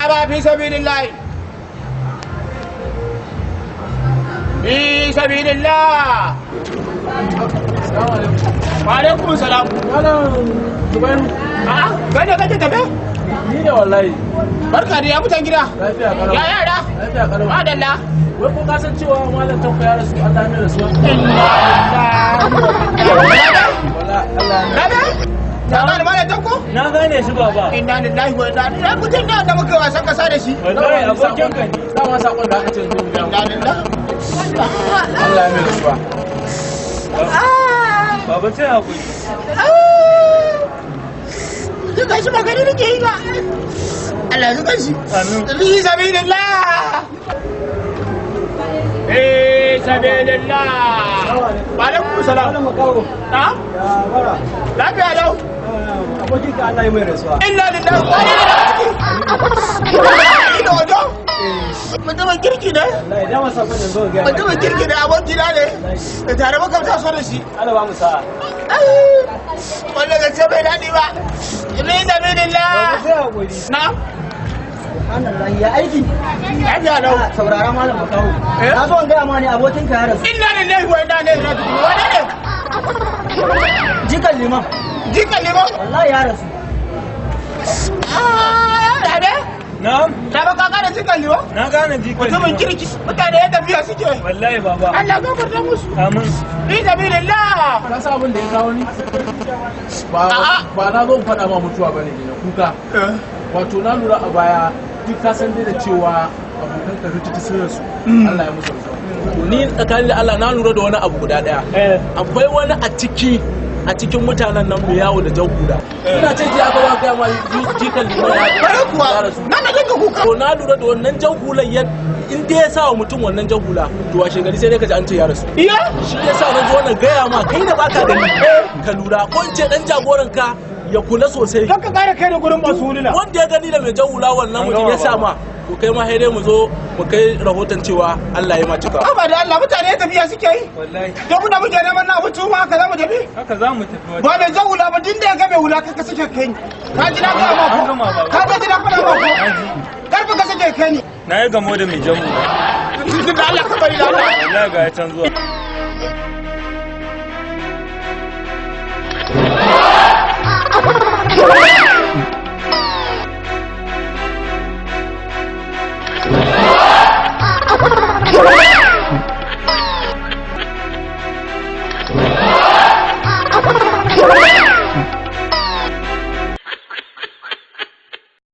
Aba fi sabilillah. Fi sabilillah. Wa alaikum salam. Zubairu. Gane kake tafe? Ni ne wallahi. Barka da ya mutan gida. Lafiya kalau. Ya yara. Lafiya kalau. Madalla. Wai ko ka san cewa malam tanko ya rasu Allah ne rasuwa? Na gane malam tanko? Na gane shi baba. Inna lillahi wa inna ilaihi raji'un. Mutum da muka wasan kasa da shi. Wallahi abokin ka ne. Dama sakon da aka ce zo mu Inna lillahi. Allah ya mai rasuwa. Baba sai hakuri. Zuka shi magana nake yi ba. Allah zuka shi. Fi sabilillah. Fi sabilillah. Wa alaikum salam. Na? Lafiya lau. Abokin ka Allah ya mai rasuwa. Inna lillahi wa inna ilaihi raji'un. Ina wajo? Mutumin kirki ne? Wallahi dama sakon da zo ga. Mutumin kirki ne abokina ne. Da tare muka taso da shi. Allah ba mu sa'a. Wanda ga ce bai daɗi ba. Fi sabilillah. Sai hakuri. Na? Subhanallah ya aiki. Lafiya lau. Saurara malam makaho. Na zo in gaya ma ne abokin ka ya rasu. Inna lillahi wa inna ilaihi raji'un. Wane ne? Jikan liman. Jikan liman? Wallahi ya rasu. Rabe? Na'am. Ta ba ka gane jikan liman? Na gane jikan. Mutumin kirki. Mutane ya tafiya suke. Wallahi baba. Allah gafarta musu. Amin. Fi sabilillah. Ka sa abin da ya kawo ni? Ba na zo faɗa ma mutuwa bane ne na kuka. Wato na lura a baya duk ka san dai da cewa abokan ka rututu sun rasu. Allah ya musu rasuwa. To ni tsakanin da Allah na lura da wani abu guda daya. Akwai wani a cikin mutanen nan mai yawo da jan hula. Ina ce ji aka ba kai ma jikan liman Bare kuwa. ya rasu. Na na jinka kuka. To na lura da wannan jan hulan in dai ya sa wa mutum wannan jan hula to washe gari sai dai ka ji an ce ya rasu. Iya? Shi yasa na ji wannan gaya ma kai da baka gani ka lura ko in ce dan jagoran ka ya kula sosai. Kan ka kare kai da gurin masu huluna. Wanda ya gani da mai jan hula wannan mutum ya sa ma to kai ma haire mu zo mu kai rahoton cewa Allah ya ma cika. Ba da Allah mutane ya tafiya suke yi. Wallahi To muna muke neman na abinci ma haka za mu tafi. haka za mu tafi. Ba mai jan hula ba din da ya ga mai hula ka suke kai ni. Ka ji na gaya ma ko? Ka ji na fara ma ko? Karfi ka suke kai ni. Na yi gamo da mai jan hula. Da Allah ka bari da Allah. Wallahi ga ya can zuwa.